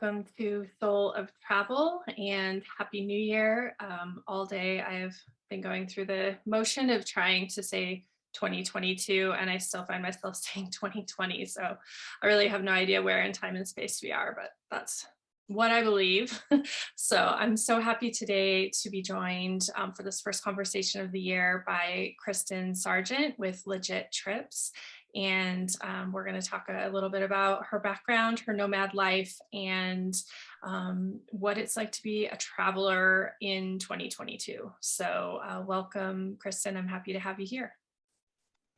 welcome to Soul of Travel and Happy New Year. All day I have been going through the motion of trying to say 2022 and I still find myself saying 2020. So I really have no idea where in time and space we are, but that's what I believe. So I'm so happy today to be joined for this first conversation of the year by Kristen Sargent with Legit Trips. And we're going to talk a little bit about her background, her nomad life, and what it's like to be a traveler in 2022. So welcome, Kristen. I'm happy to have you here.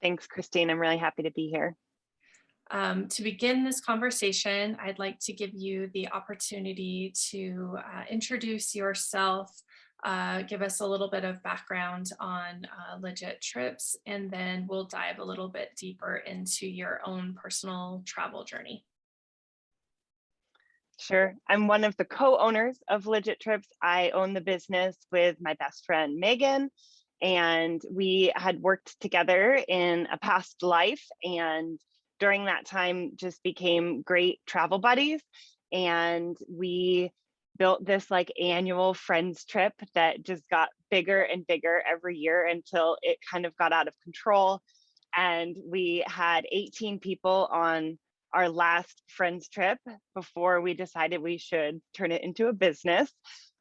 Thanks, Christine. I'm really happy to be here. To begin this conversation, I'd like to give you the opportunity to introduce yourself, give us a little bit of background on Legit Trips, and then we'll dive a little bit deeper into your own personal travel journey. Sure. I'm one of the co-owners of Legit Trips. I own the business with my best friend, Megan, and we had worked together in a past life, and during that time just became great travel buddies. And we built this like annual friends trip that just got bigger and bigger every year until it kind of got out of control. And we had 18 people on our last friends trip before we decided we should turn it into a business.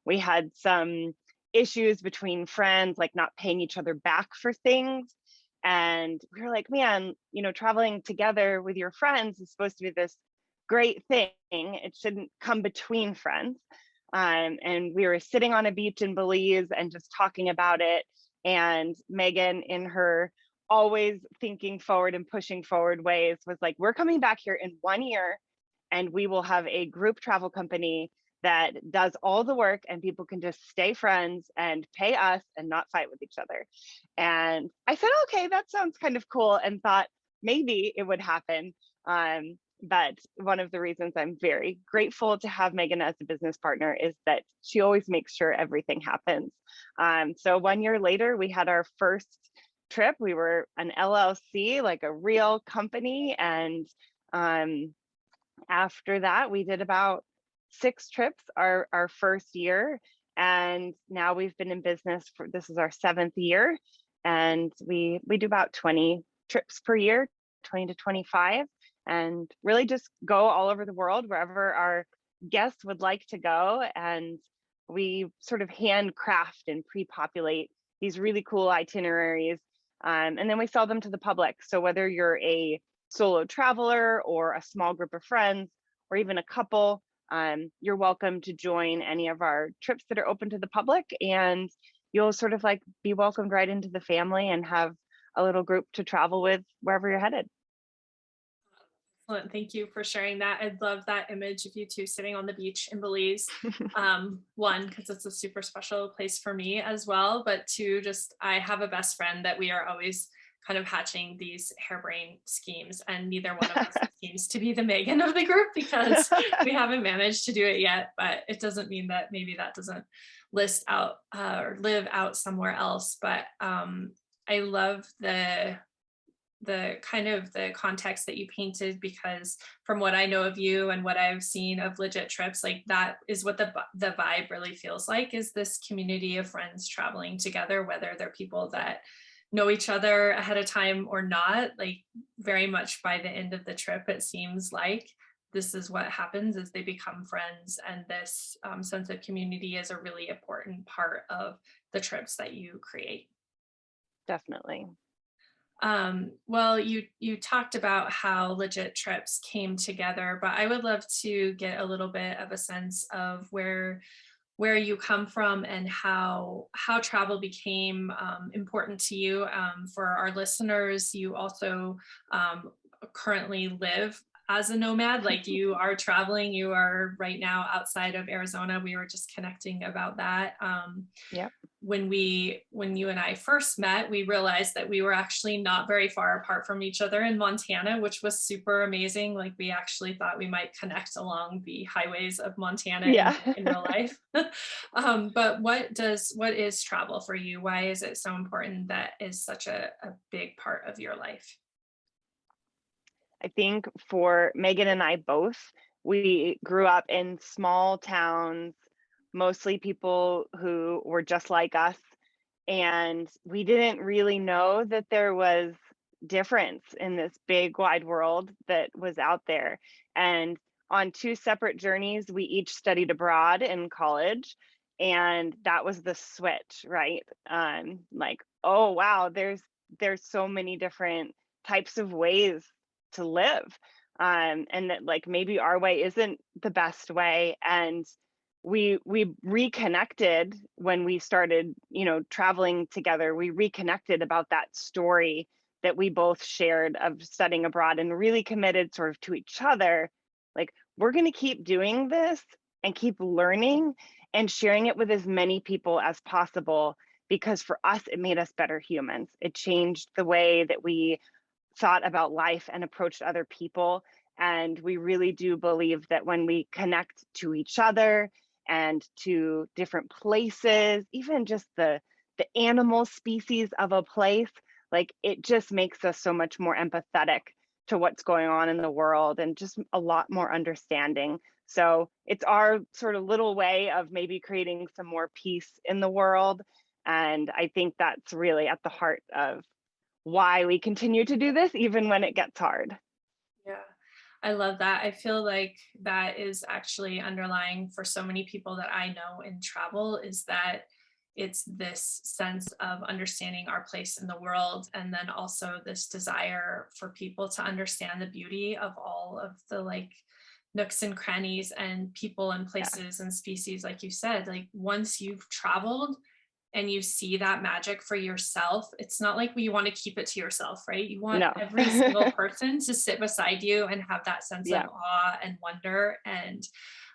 We had some issues between friends, like not paying each other back for things. And we were like, man, you know, traveling together with your friends is supposed to be this great thing. It shouldn't come between friends. And we were sitting on a beach in Belize and just talking about it. And Megan, in her always thinking forward and pushing forward ways, was like, we're coming back here in 1 year and we will have a group travel company that does all the work and people can just stay friends and pay us and not fight with each other. And I said, okay, that sounds kind of cool, and thought maybe it would happen. But one of the reasons I'm very grateful to have Megan as a business partner is that she always makes sure everything happens. So 1 year later, we had our first trip. We were an LLC, like a real company. And after that, we did about 6 trips our first year. And now we've been in business for, this is our 7th year. And we do about 20 trips per year, 20 to 25, and really just go all over the world, wherever our guests would like to go. And we sort of handcraft and pre-populate these really cool itineraries. And then we sell them to the public. So whether you're a solo traveler or a small group of friends, or even a couple, you're welcome to join any of our trips that are open to the public, and you'll sort of like be welcomed right into the family and have a little group to travel with wherever you're headed. Excellent. Thank you for sharing that. I love that image of you two sitting on the beach in Belize. One, because it's a super special place for me as well, but two, just I have a best friend that we are always kind of hatching these harebrained schemes, and neither one of us seems to be the Megan of the group because we haven't managed to do it yet. But it doesn't mean that maybe that doesn't list out or live out somewhere else. But I love the kind of the context that you painted, because from what I know of you and what I've seen of Legit Trips, like that is what the vibe really feels like, is this community of friends traveling together, whether they're people that know each other ahead of time or not. Like very much by the end of the trip, it seems like this is what happens, is they become friends, and this sense of community is a really important part of the trips that you create. Definitely. Well, you talked about how Legit Trips came together, but I would love to get a little bit of a sense of where you come from and how travel became important to you. For our listeners, you also currently live as a nomad, like you are traveling. You are right now outside of Arizona. We were just connecting about that. Yep. When you and I first met, we realized that we were actually not very far apart from each other in Montana, which was super amazing. Like we actually thought we might connect along the highways of Montana in real life. But what is travel for you? Why is it so important? That is such a big part of your life. I think for Megan and I both, We grew up in small towns, mostly people who were just like us. And we didn't really know that there was difference in this big wide world that was out there. And on two separate journeys, we each studied abroad in college. And that was the switch, right? Like, oh wow, there's so many different types of ways to live. And that like maybe our way isn't the best way. And we reconnected when we started, traveling together. We reconnected about that story that we both shared of studying abroad, and really committed sort of to each other, like, we're going to keep doing this and keep learning and sharing it with as many people as possible, because for us it made us better humans. It changed the way that we thought about life and approached other people. And we really do believe that when we connect to each other and to different places, even just the animal species of a place, like, it just makes us so much more empathetic to what's going on in the world, and just a lot more understanding. So it's our sort of little way of maybe creating some more peace in the world. And I think that's really at the heart of why we continue to do this, even when it gets hard. Yeah, I love that. I feel like that is actually underlying for so many people that I know in travel, is that it's this sense of understanding our place in the world, and then also this desire for people to understand the beauty of all of the like nooks and crannies and people and Yeah. places and species, like you said. Like once you've traveled and you see that magic for yourself, it's not like you want to keep it to yourself, right? You want No. every single person to sit beside you and have that sense of Yeah. awe and wonder. And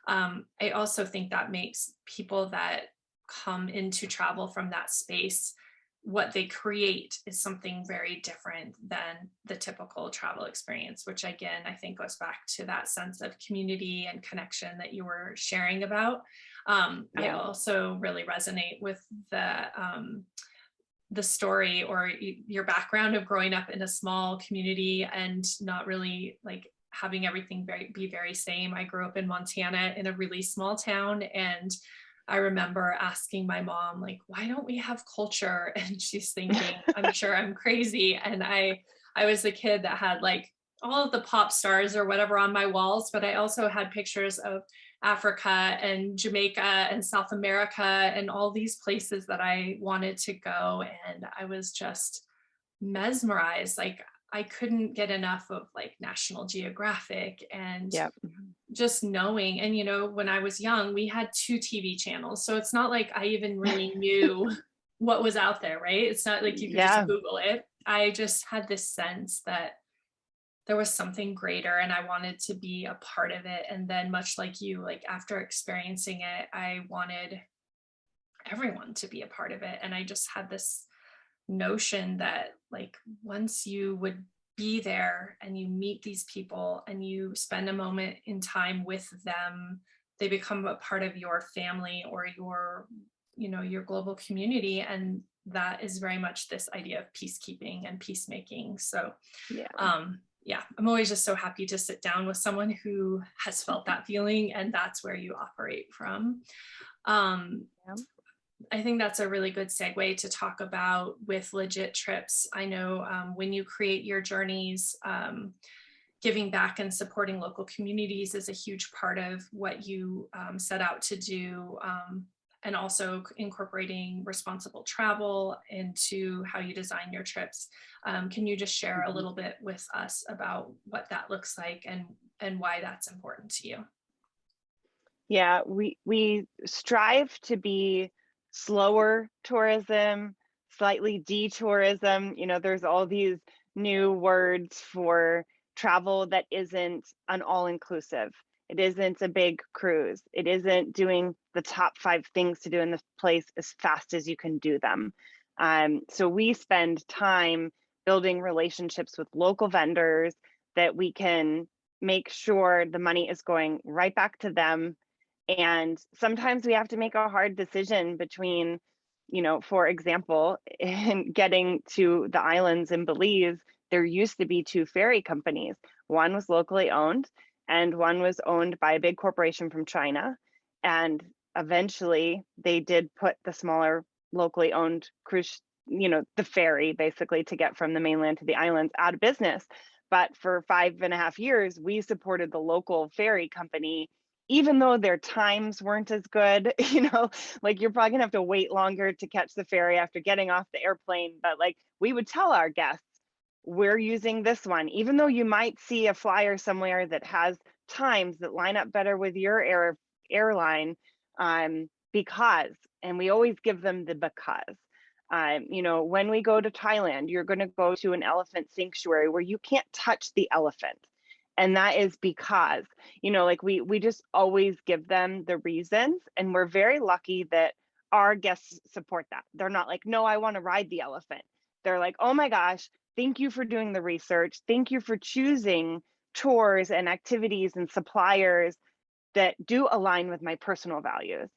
I also think that makes people that come into travel from that space, what they create is something very different than the typical travel experience, which again, I think goes back to that sense of community and connection that you were sharing about. I Yeah. also really resonate with the story or your background of growing up in a small community and not really like having everything be very same. I grew up in Montana in a really small town, and I remember asking my mom, like, why don't we have culture? And she's thinking, I'm sure I'm crazy. And I was the kid that had like all of the pop stars or whatever on my walls, but I also had pictures of Africa and Jamaica and South America and all these places that I wanted to go. And I was just mesmerized. Like I couldn't get enough of like National Geographic and Yeah. just knowing. And when I was young, we had 2 TV channels, so it's not like I even really knew what was out there, right? It's not like you could just Yeah. Google it. I just had this sense that there was something greater and I wanted to be a part of it. And then much like you, like after experiencing it, I wanted everyone to be a part of it. And I just had this notion that like once you would be there and you meet these people and you spend a moment in time with them, they become a part of your family or your global community. And that is very much this idea of peacekeeping and peacemaking. So Yeah. yeah, I'm always just so happy to sit down with someone who has felt that feeling, and that's where you operate from. Yeah. I think that's a really good segue to talk about with Legit Trips. I know when you create your journeys, giving back and supporting local communities is a huge part of what you set out to do, and also incorporating responsible travel into how you design your trips. Can you just share a little bit with us about what that looks like and why that's important to you? Yeah, we strive to be slower tourism, slightly detourism. There's all these new words for travel that isn't an all-inclusive. It isn't a big cruise. It isn't doing the top 5 things to do in this place as fast as you can do them. So we spend time building relationships with local vendors that we can make sure the money is going right back to them. And sometimes we have to make a hard decision between, for example, in getting to the islands in Belize, there used to be 2 ferry companies. One was locally owned, and one was owned by a big corporation from China. And eventually they did put the smaller locally owned cruise, the ferry basically to get from the mainland to the islands out of business. But for 5.5 years, we supported the local ferry company, even though their times weren't as good, like you're probably gonna have to wait longer to catch the ferry after getting off the airplane. But like we would tell our guests, we're using this one, even though you might see a flyer somewhere that has times that line up better with your airline, because, and we always give them the because. When we go to Thailand, you're going to go to an elephant sanctuary where you can't touch the elephant. And that is because, like we just always give them the reasons. And we're very lucky that our guests support that. They're not like, no, I want to ride the elephant. They're like, oh my gosh, thank you for doing the research. Thank you for choosing tours and activities and suppliers that do align with my personal values.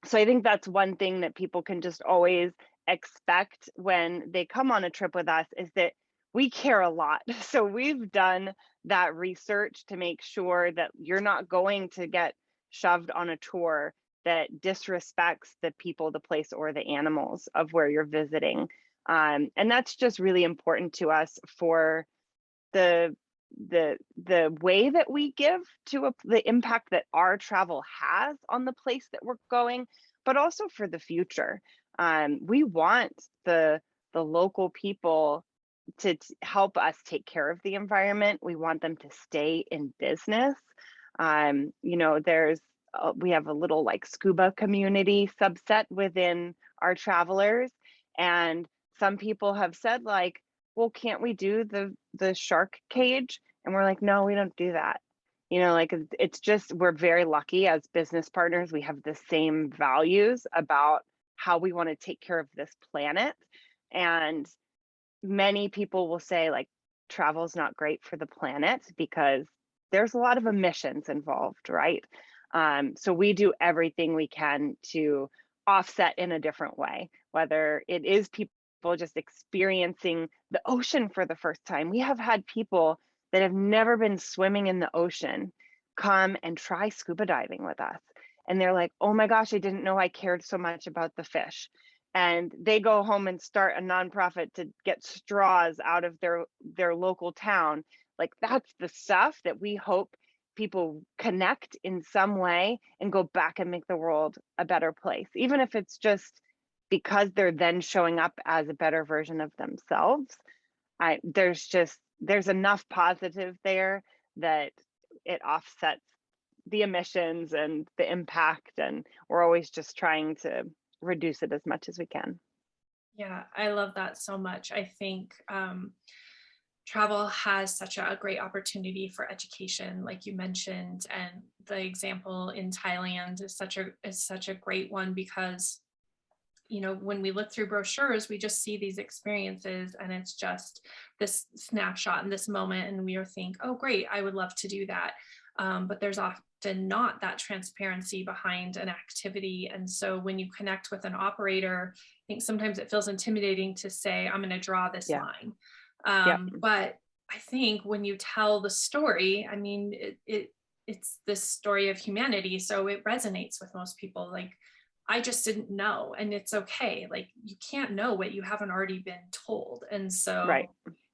So I think that's one thing that people can just always expect when they come on a trip with us, is that we care a lot. So we've done that research to make sure that you're not going to get shoved on a tour that disrespects the people, the place, or the animals of where you're visiting. And that's just really important to us for the way that we give to the impact that our travel has on the place that we're going, but also for the future. We want the local people to help us take care of the environment. We want them to stay in business. We have a little like scuba community subset within our travelers, and some people have said like, well, can't we do the shark cage? And we're like, no, we don't do that. It's just, we're very lucky as business partners. We have the same values about how we want to take care of this planet. And many people will say like, travel is not great for the planet because there's a lot of emissions involved, right? So we do everything we can to offset in a different way, whether it is people just experiencing the ocean for the first time. We have had people that have never been swimming in the ocean come and try scuba diving with us. And they're like, oh my gosh, I didn't know I cared so much about the fish. And they go home and start a nonprofit to get straws out of their local town. Like that's the stuff that we hope people connect in some way and go back and make the world a better place, even if it's just because they're then showing up as a better version of themselves. There's enough positive there that it offsets the emissions and the impact, and we're always just trying to reduce it as much as we can. Yeah, I love that so much. I think travel has such a great opportunity for education, like you mentioned, and the example in Thailand is such a great one because when we look through brochures, we just see these experiences and it's just this snapshot in this moment. And we think, oh, great, I would love to do that. But there's often not that transparency behind an activity. And so when you connect with an operator, I think sometimes it feels intimidating to say, I'm going to draw this line. But I think when you tell the story, I mean, it's this story of humanity. So it resonates with most people. Like, I just didn't know, and it's okay. Like you can't know what you haven't already been told. And so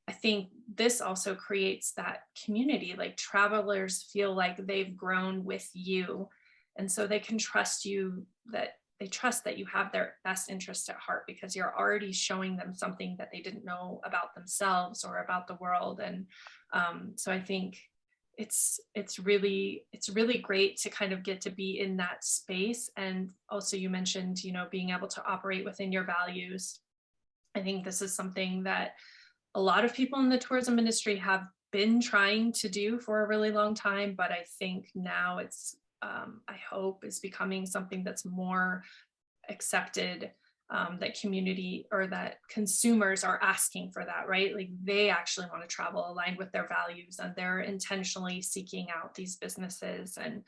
I think this also creates that community, like travelers feel like they've grown with you. And so they can trust you, that they trust that you have their best interest at heart because you're already showing them something that they didn't know about themselves or about the world. And so I think it's really great to kind of get to be in that space. And also you mentioned, being able to operate within your values. I think this is something that a lot of people in the tourism industry have been trying to do for a really long time, but I think now it's, I hope is becoming something that's more accepted, that community or that consumers are asking for that, right? Like they actually want to travel aligned with their values and they're intentionally seeking out these businesses. And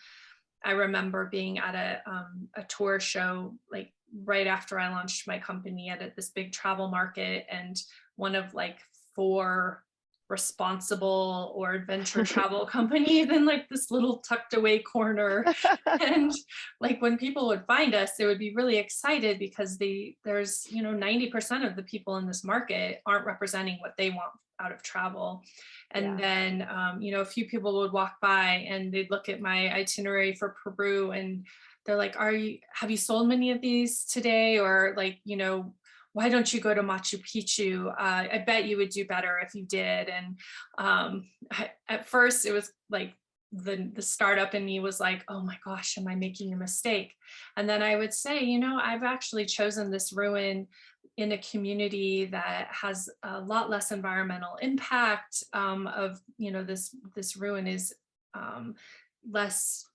I remember being at a tour show, like right after I launched my company at this big travel market, and one of like 4 responsible or adventure travel company than like this little tucked away corner. And like when people would find us, they would be really excited because there's, 90% of the people in this market aren't representing what they want out of travel. And Yeah. then, a few people would walk by and they'd look at my itinerary for Peru and they're like, have you sold many of these today? Or like, why don't you go to Machu Picchu? I bet you would do better if you did. And at first it was like the startup in me was like, oh my gosh, am I making a mistake? And then I would say, I've actually chosen this ruin in a community that has a lot less environmental impact this ruin is less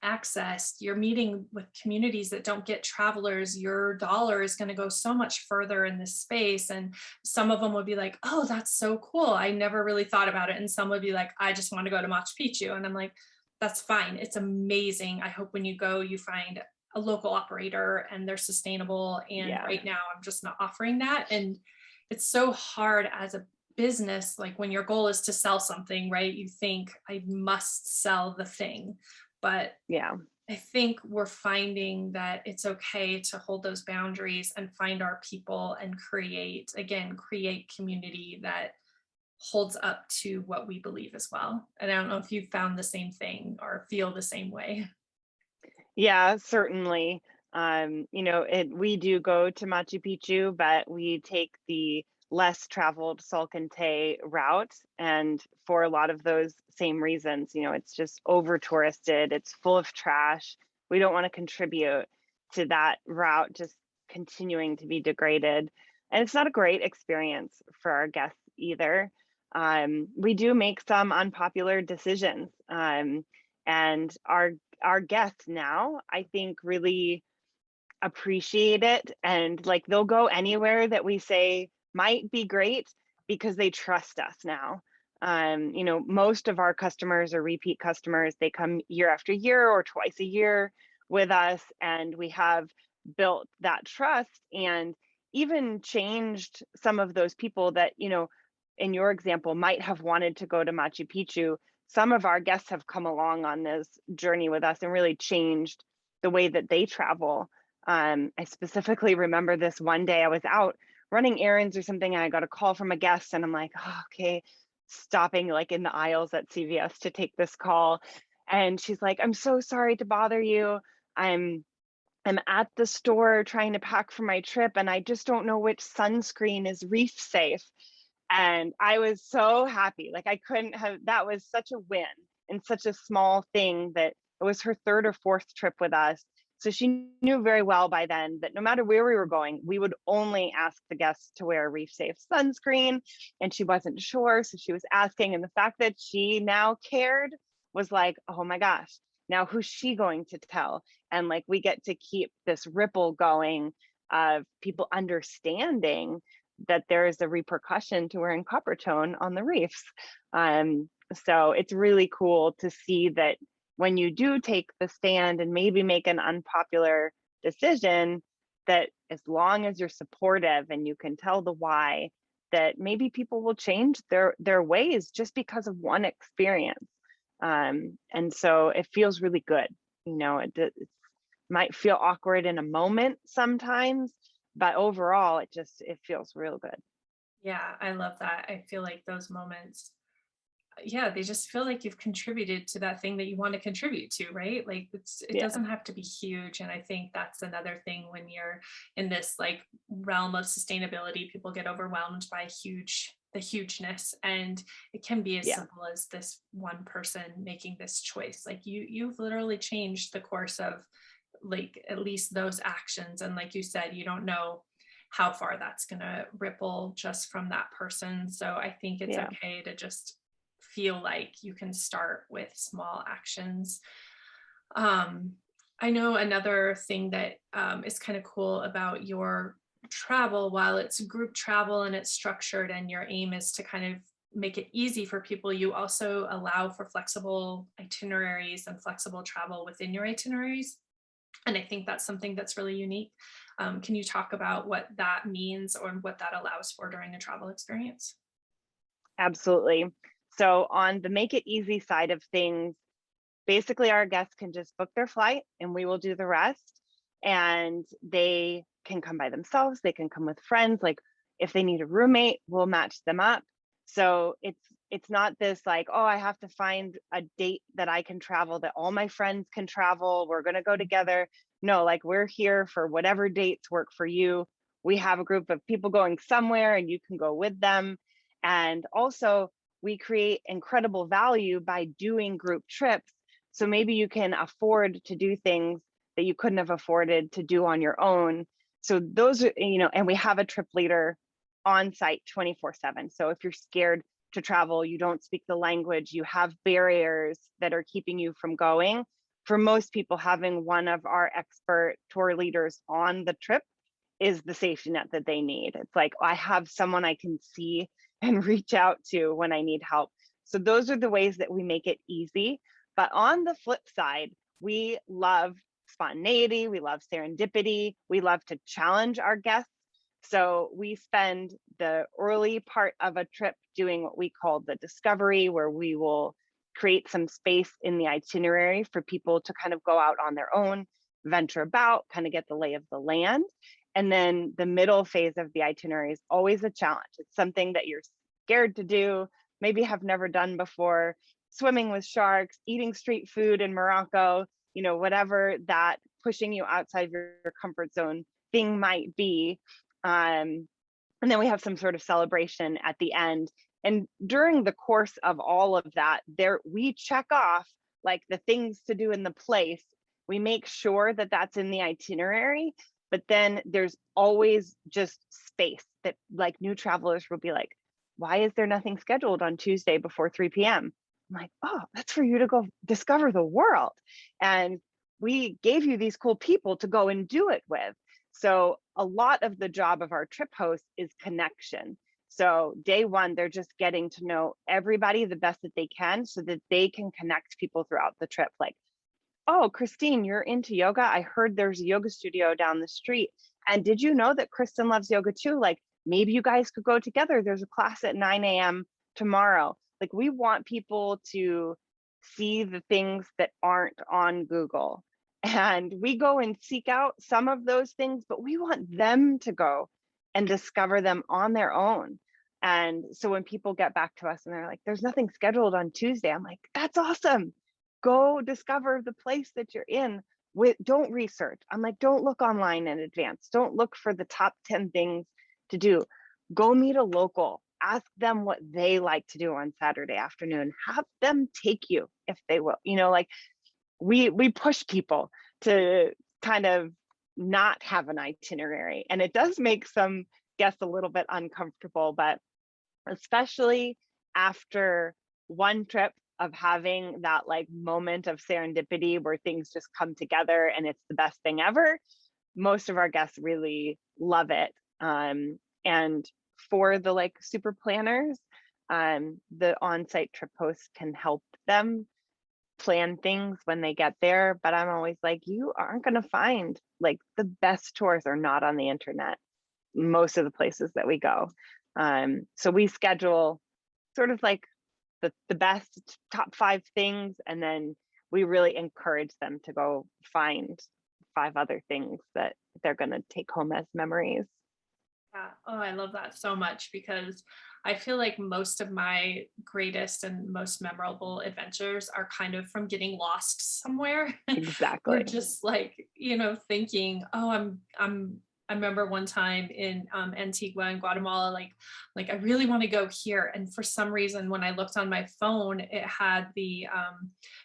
accessed. You're meeting with communities that don't get travelers. Your dollar is going to go so much further in this space. And some of them would be like, oh, that's so cool, I never really thought about it. And some would be like, I just want to go to Machu Picchu. And I'm like, that's fine, it's amazing. I hope when you go, you find a local operator and they're sustainable. And right now I'm just not offering that. And it's so hard as a business, like when your goal is to sell something, right? You think I must sell the thing. But I think we're finding that it's okay to hold those boundaries and find our people and create community that holds up to what we believe as well. And I don't know if you've found the same thing or feel the same way. Yeah, certainly. We do go to Machu Picchu, but we take the less traveled Salcantay route. And for a lot of those same reasons, it's just over touristed, it's full of trash. We don't want to contribute to that route just continuing to be degraded. And it's not a great experience for our guests either. We do make some unpopular decisions. And our guests now, I think, really appreciate it. And like they'll go anywhere that we say might be great because they trust us now. Most of our customers are repeat customers. They come year after year or twice a year with us, and we have built that trust and even changed some of those people that, in your example, might have wanted to go to Machu Picchu. Some of our guests have come along on this journey with us and really changed the way that they travel. I specifically remember this one day I was out running errands or something, and I got a call from a guest, and I'm like, oh, okay, stopping like in the aisles at CVS to take this call. And she's like, I'm so sorry to bother you. I'm at the store trying to pack for my trip, and I just don't know which sunscreen is reef safe. And I was so happy. Like that was such a win and such a small thing that it was her third or fourth trip with us. So she knew very well by then that no matter where we were going, we would only ask the guests to wear a reef safe sunscreen. And she wasn't sure, so she was asking. And the fact that she now cared was like, oh my gosh, now who's she going to tell? And like we get to keep this ripple going of people understanding that there is a repercussion to wearing copper tone on the reefs. So it's really cool to see that when you do take the stand and maybe make an unpopular decision, that as long as you're supportive and you can tell the why, that maybe people will change their ways just because of one experience. And so it feels really good. It might feel awkward in a moment sometimes, but overall it feels real good. Yeah, I love that. I feel like those moments, they just feel like you've contributed to that thing that you want to contribute to, right? Like it doesn't have to be huge. And I think that's another thing when you're in this like realm of sustainability, people get overwhelmed by the hugeness, and it can be as simple as this one person making this choice. Like you've literally changed the course of like at least those actions. And like you said, you don't know how far that's going to ripple just from that person. So I think it's okay to just feel like you can start with small actions. I know another thing that is kind of cool about your travel, while it's group travel and it's structured and your aim is to kind of make it easy for people, you also allow for flexible itineraries and flexible travel within your itineraries. And I think that's something that's really unique. Can you talk about what that means or what that allows for during a travel experience? Absolutely. So on the make it easy side of things, basically our guests can just book their flight and we will do the rest. And they can come by themselves, they can come with friends. Like if they need a roommate, we'll match them up. So it's not this like, oh, I have to find a date that I can travel, that all my friends can travel, we're going to go together. No, like we're here for whatever dates work for you. We have a group of people going somewhere and you can go with them. And also we create incredible value by doing group trips. So maybe you can afford to do things that you couldn't have afforded to do on your own. So those are, and we have a trip leader on site 24/7. So if you're scared to travel, you don't speak the language, you have barriers that are keeping you from going. For most people, having one of our expert tour leaders on the trip is the safety net that they need. It's like, I have someone I can see and reach out to when I need help. So those are the ways that we make it easy. But on the flip side, we love spontaneity, we love serendipity, we love to challenge our guests. So we spend the early part of a trip doing what we call the discovery, where we will create some space in the itinerary for people to kind of go out on their own, venture about, kind of get the lay of the land. And then the middle phase of the itinerary is always a challenge. It's something that you're scared to do, maybe have never done before, swimming with sharks, eating street food in Morocco, whatever that pushing you outside your comfort zone thing might be. And then we have some sort of celebration at the end. And during the course of all of that, we check off like the things to do in the place. We make sure that that's in the itinerary, but then there's always just space that like new travelers will be like, why is there nothing scheduled on Tuesday before 3 p.m.? I'm like, oh, that's for you to go discover the world. And we gave you these cool people to go and do it with. So a lot of the job of our trip host is connection. So day one, they're just getting to know everybody the best that they can so that they can connect people throughout the trip. Like, oh, Christine, you're into yoga. I heard there's a yoga studio down the street. And did you know that Kristen loves yoga too? Like maybe you guys could go together. There's a class at 9 a.m. tomorrow. Like we want people to see the things that aren't on Google. And we go and seek out some of those things, but we want them to go and discover them on their own. And so when people get back to us and they're like, there's nothing scheduled on Tuesday, I'm like, that's awesome. Go discover the place that you're in. Don't research. I'm like, don't look online in advance. Don't look for the top 10 things to do. Go meet a local. Ask them what they like to do on Saturday afternoon. Have them take you if they will. Like we push people to kind of not have an itinerary, and it does make some guests a little bit uncomfortable, but especially after one trip of having that like moment of serendipity where things just come together and it's the best thing ever, most of our guests really love it. And for the like super planners, the on-site trip host can help them plan things when they get there. But I'm always like, you aren't going to find like the best tours are not on the internet, most of the places that we go. So we schedule sort of like the best top 5 things, and then we really encourage them to go find 5 other things that they're going to take home as memories. Yeah. Oh, I love that so much, because I feel like most of my greatest and most memorable adventures are kind of from getting lost somewhere. Or Exactly. just like, thinking, oh, I remember one time in Antigua in Guatemala, like I really want to go here. And for some reason, when I looked on my phone, it had the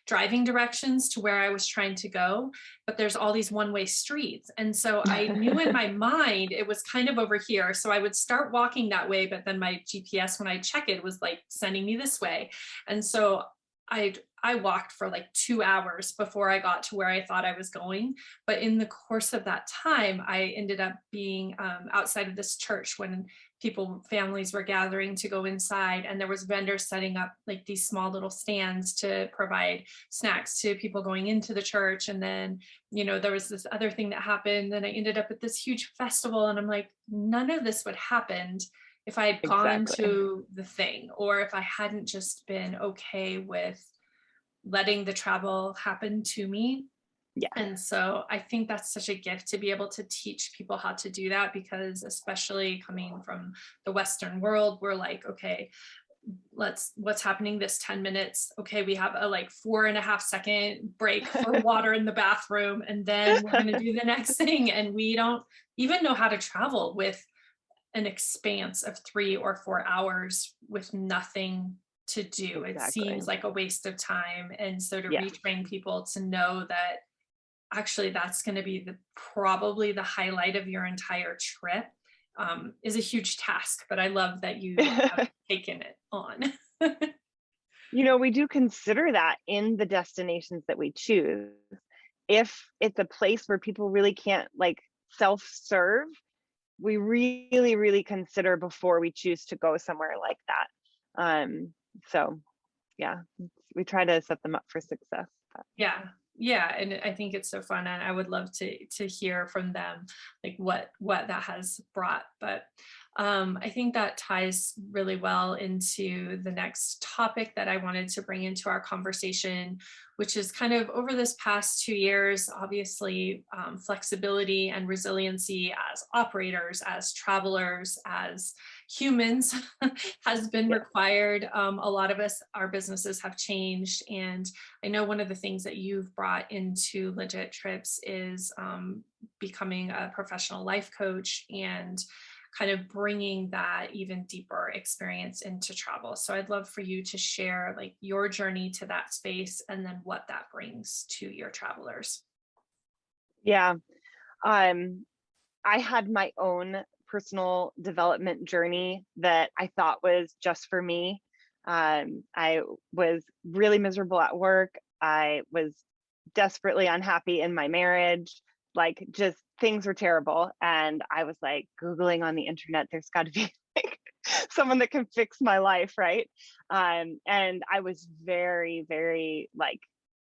driving directions to where I was trying to go, but there's all these one-way streets. And so I knew in my mind, it was kind of over here. So I would start walking that way, but then my GPS, when I check it, was like sending me this way. And so I walked for like 2 hours before I got to where I thought I was going. But in the course of that time, I ended up being outside of this church when families were gathering to go inside, and there was vendors setting up like these small little stands to provide snacks to people going into the church. And then, there was this other thing that happened, and I ended up at this huge festival, and I'm like, none of this would happen if I had gone Exactly. to the thing, or if I hadn't just been okay with letting the travel happen to me. Yeah. And so I think that's such a gift to be able to teach people how to do that, because especially coming from the Western world, we're like, okay, what's happening this 10 minutes? Okay, we have a like 4.5 second break for water in the bathroom, and then we're going to do the next thing. And we don't even know how to travel with an expanse of 3 or 4 hours with nothing to do. It Exactly. seems like a waste of time. And so to Yes. retrain people to know that actually that's going to be probably the highlight of your entire trip, is a huge task. But I love that you have taken it on. We do consider that in the destinations that we choose. If it's a place where people really can't like self-serve, we really, really consider before we choose to go somewhere like that. So yeah, we try to set them up for success. Yeah. Yeah. And I think it's so fun. And I would love to hear from them, like what that has brought. But I think that ties really well into the next topic that I wanted to bring into our conversation, which is kind of over this past 2 years, obviously, flexibility and resiliency as operators, as travelers, as humans has been Yeah. required. A lot of us, our businesses have changed. And I know one of the things that you've brought into Legit Trips is becoming a professional life coach and kind of bringing that even deeper experience into travel. So I'd love for you to share like your journey to that space and then what that brings to your travelers. Yeah. I had my own personal development journey that I thought was just for me. I was really miserable at work. I was desperately unhappy in my marriage. Like, just things were terrible. And I was like Googling on the internet, there's got to be like someone that can fix my life, right? And I was very, very like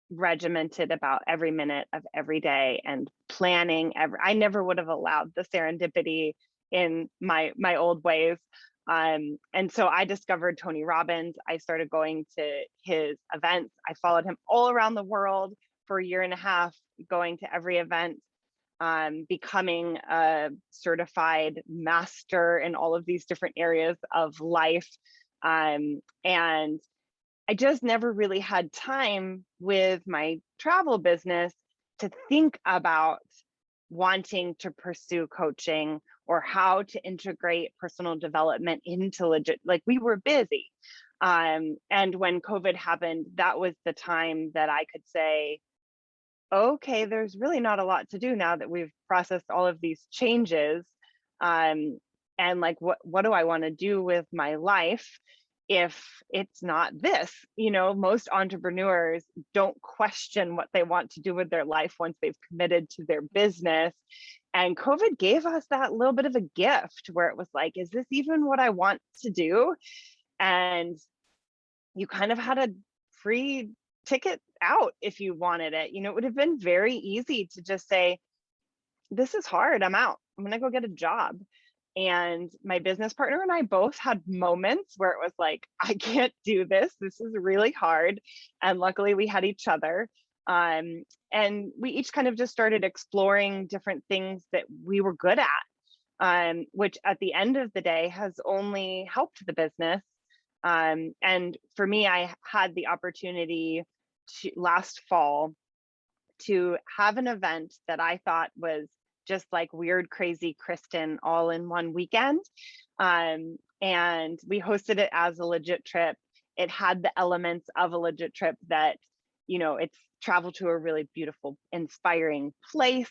regimented about every minute of every day and planning I never would have allowed the serendipity in my old ways. And so I discovered Tony Robbins. I started going to his events. I followed him all around the world for a year and a half, going to every event, becoming a certified master in all of these different areas of life. And I just never really had time with my travel business to think about wanting to pursue coaching or how to integrate personal development into Legit. Like, we were busy. And when COVID happened, that was the time that I could say, okay, there's really not a lot to do now that we've processed all of these changes. And like, what do I want to do with my life if it's not this? Most entrepreneurs don't question what they want to do with their life once they've committed to their business. And COVID gave us that little bit of a gift where it was like, is this even what I want to do? And you kind of had a free ticket out if you wanted it. It would have been very easy to just say, this is hard, I'm out, I'm going to go get a job. And my business partner and I both had moments where it was like, I can't do this. This is really hard. And luckily we had each other. And we each kind of just started exploring different things that we were good at, which at the end of the day has only helped the business. And for me, I had the opportunity last fall to have an event that I thought was just like weird, crazy Kristen all in one weekend. And we hosted it as a legit trip. It had the elements of a legit trip that, it's travel to a really beautiful, inspiring place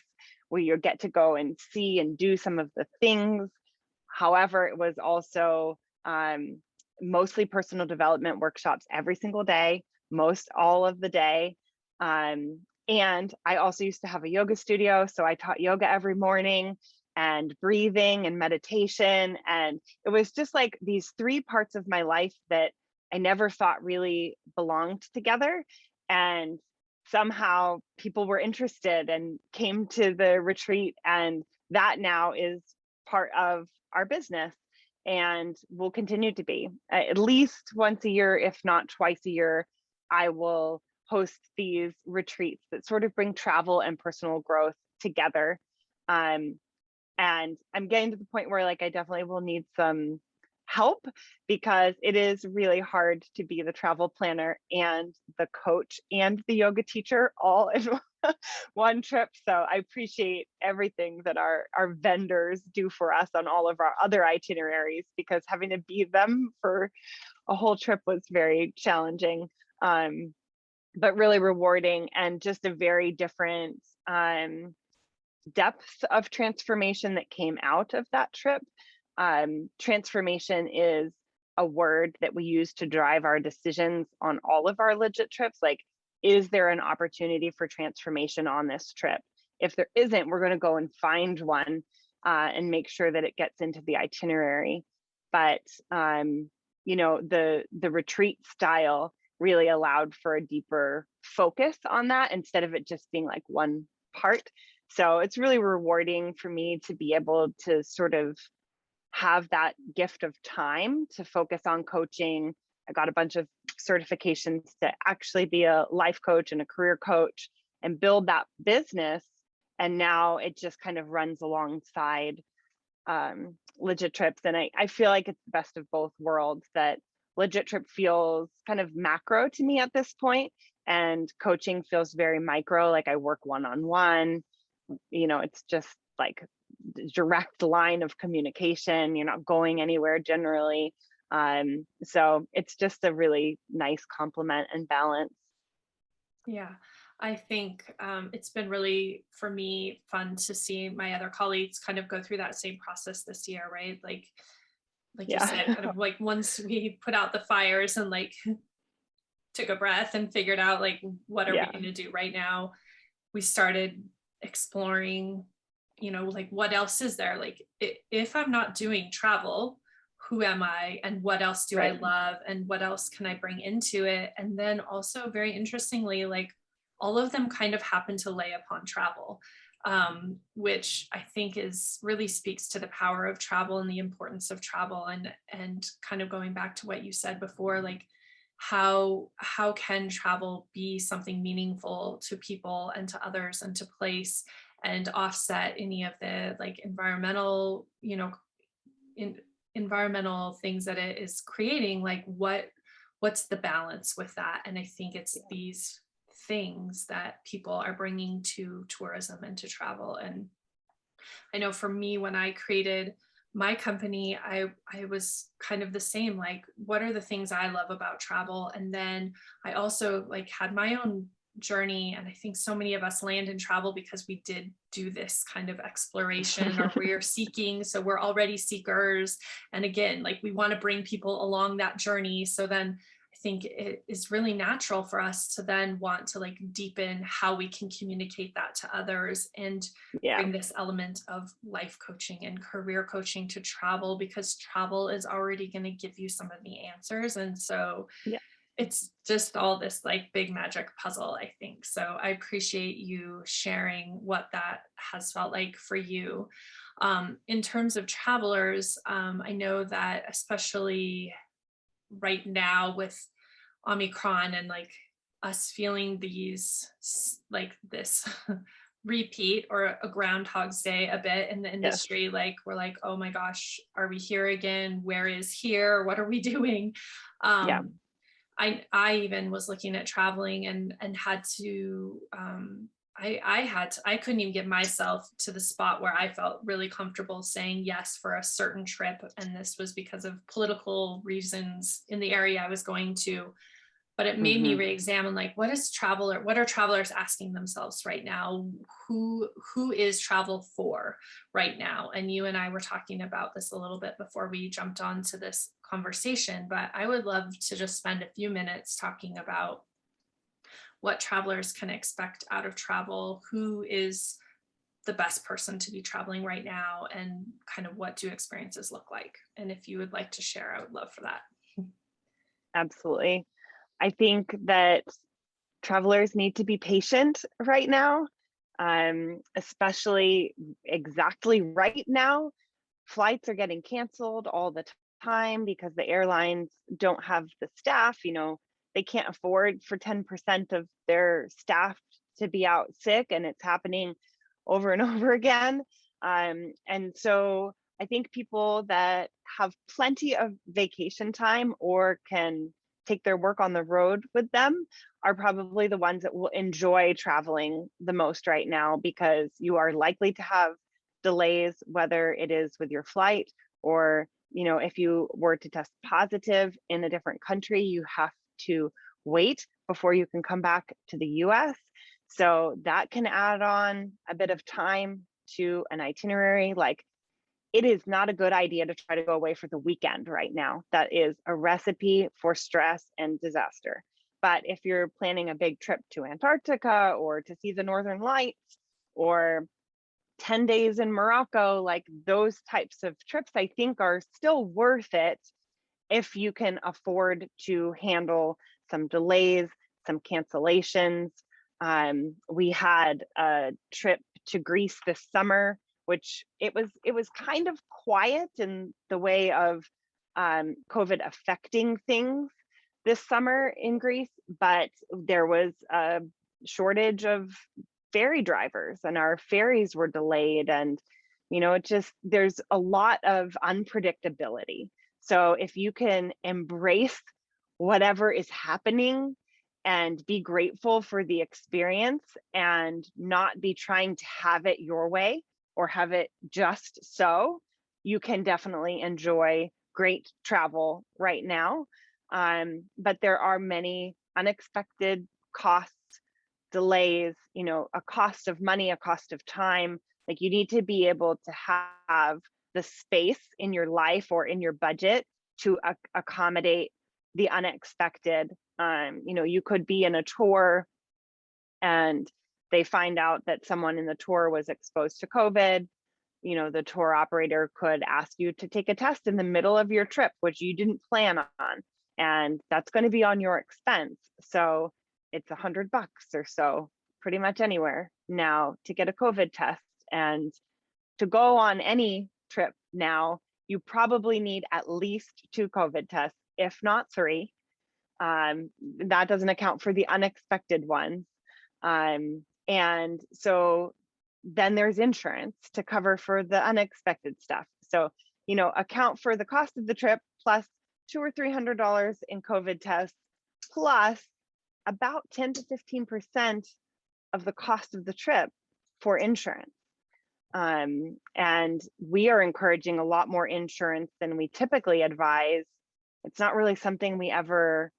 where you get to go and see and do some of the things. However, it was also mostly personal development workshops every single day, most all of the day. And I also used to have a yoga studio. So I taught yoga every morning and breathing and meditation. And it was just like these three parts of my life that I never thought really belonged together. And somehow people were interested and came to the retreat. And that now is part of our business. and will continue to be. At least once a year, if not twice a year, I will host these retreats that sort of bring travel and personal growth together. And I'm getting to the point where like I definitely will need some help, because it is really hard to be the travel planner and the coach and the yoga teacher all in one trip. So I appreciate everything that our vendors do for us on all of our other itineraries, because having to be them for a whole trip was very challenging, but really rewarding, and just a very different depth of transformation that came out of that trip. Transformation is a word that we use to drive our decisions on all of our legit trips. Like, is there an opportunity for transformation on this trip? If there isn't, we're going to go and find one and make sure that it gets into the itinerary. But you know, the retreat style really allowed for a deeper focus on that, instead of it just being like one part. So it's really rewarding for me to be able to sort of have that gift of time to focus on coaching. I got a bunch of certifications to actually be a life coach and a career coach and build that business. And now it just kind of runs alongside Legit Trips. And I feel like it's the best of both worlds, that Legit Trip feels kind of macro to me at this point, and coaching feels very micro, like I work one-on-one. You know, it's just like direct line of communication. You're not going anywhere generally. So it's just a really nice complement and balance. Yeah, I think it's been really, for me, fun to see my other colleagues kind of go through that same process this year, right? Like Yeah. you said, kind of like once we put out the fires and like took a breath and figured out like, what are we going to do right now? We started exploring, you know, like what else is there? Like if I'm not doing travel, who am I, and what else do I love, and what else can I bring into it? And then also, very interestingly, like all of them kind of happen to lay upon travel, which I think is really speaks to the power of travel and the importance of travel. And kind of going back to what you said before, like how can travel be something meaningful to people and to others and to place, and offset any of the like environmental, you know, environmental things that it is creating. Like what's the balance with that? And I think it's these things that people are bringing to tourism and to travel. And I know for me, when I created my company, I was kind of the same, like what are the things I love about travel? And then I also like had my own journey, and I think so many of us land in travel because we did do this kind of exploration, or we're seeking, so we're already seekers, and again, like we want to bring people along that journey. So then I think it is really natural for us to then want to like deepen how we can communicate that to others, and bring this element of life coaching and career coaching to travel, because travel is already going to give you some of the answers. And so it's just all this like big magic puzzle, I think. So I appreciate you sharing what that has felt like for you. In terms of travelers, I know that especially right now with Omicron and like us feeling these, like this repeat or a Groundhog's Day a bit in the industry, like we're like, oh my gosh, are we here again? Where is here? What are we doing? I even was looking at traveling and had to, I couldn't even get myself to the spot where I felt really comfortable saying yes for a certain trip. And this was because of political reasons in the area I was going to. But it made me re-examine, like, what are travelers asking themselves right now? Who is travel for right now? And you and I were talking about this a little bit before we jumped onto this conversation, but I would love to just spend a few minutes talking about what travelers can expect out of travel, who is the best person to be traveling right now, and kind of what do experiences look like. And if you would like to share, I would love for that. Absolutely. I think that travelers need to be patient right now, especially exactly right now. flights are getting canceled all the time because the airlines don't have the staff. They can't afford for 10% of their staff to be out sick, and it's happening over and over again. And so I think people that have plenty of vacation time or can take their work on the road with them are probably the ones that will enjoy traveling the most right now, because you are likely to have delays, whether it is with your flight or, if you were to test positive in a different country, you have to wait before you can come back to the US. So that can add on a bit of time to an itinerary. Like, it is not a good idea to try to go away for the weekend right now. That is a recipe for stress and disaster. But if you're planning a big trip to Antarctica or to see the Northern Lights or 10 days in Morocco, like those types of trips, I think are still worth it if you can afford to handle some delays, some cancellations. We had a trip to Greece this summer, which it was kind of quiet in the way of COVID affecting things this summer in Greece, but there was a shortage of ferry drivers and our ferries were delayed, and there's a lot of unpredictability. So if you can embrace whatever is happening and be grateful for the experience and not be trying to have it your way or have it just so, you can definitely enjoy great travel right now. But there are many unexpected costs, delays, a cost of money, a cost of time. Like, you need to be able to have the space in your life or in your budget to accommodate the unexpected. You could be in a tour and they find out that someone in the tour was exposed to COVID. The tour operator could ask you to take a test in the middle of your trip, which you didn't plan on, and that's going to be on your expense. So it's $100 or so, pretty much anywhere now, to get a COVID test. And to go on any trip now, you probably need at least 2 COVID tests, if not 3. That doesn't account for the unexpected ones. And so then there's insurance to cover for the unexpected stuff. So, account for the cost of the trip plus $200 or $300 in COVID tests, plus about 10 to 15% of the cost of the trip for insurance. And we are encouraging a lot more insurance than we typically advise. It's not really something we ever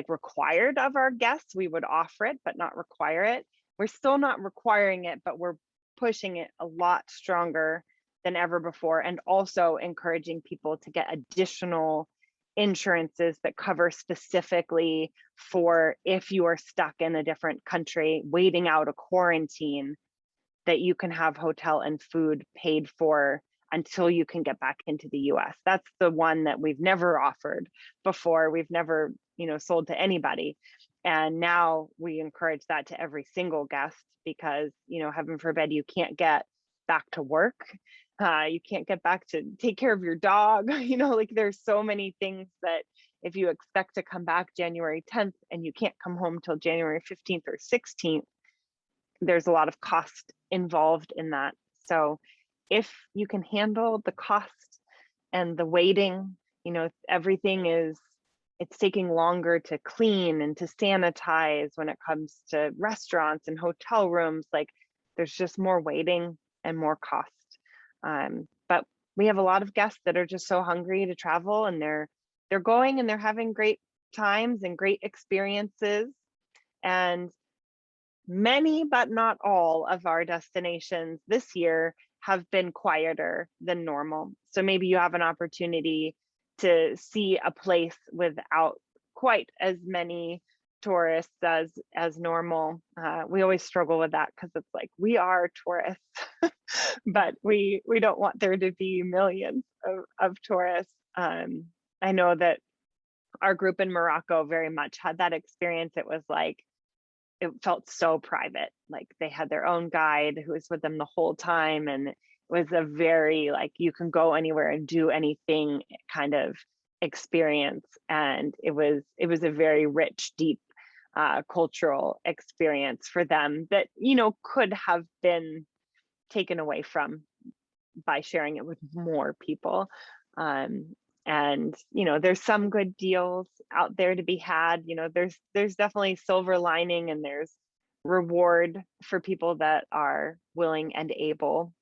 required of our guests. We would offer it, but not require it. We're still not requiring it, but we're pushing it a lot stronger than ever before, and also encouraging people to get additional insurances that cover specifically for if you are stuck in a different country, waiting out a quarantine, that you can have hotel and food paid for until you can get back into the US. That's the one that we've never offered before. We've never, sold to anybody. And now we encourage that to every single guest because, heaven forbid, you can't get back to work. You can't get back to take care of your dog. There's so many things that if you expect to come back January 10th and you can't come home till January 15th or 16th, there's a lot of cost involved in that. So if you can handle the cost and the waiting, everything it's taking longer to clean and to sanitize when it comes to restaurants and hotel rooms. There's just more waiting and more cost. But we have a lot of guests that are just so hungry to travel, and they're going and they're having great times and great experiences. And many, but not all, of our destinations this year have been quieter than normal. So maybe you have an opportunity to see a place without quite as many tourists as normal. We always struggle with that because it's we are tourists, but we don't want there to be millions of tourists. I know that our group in Morocco very much had that experience. It was it felt so private. They had their own guide who was with them the whole time, and was a very like, you can go anywhere and do anything kind of experience. And it was a very rich, deep cultural experience for them that, could have been taken away from by sharing it with more people. And there's some good deals out there to be had. There's definitely silver lining, and there's reward for people that are willing and able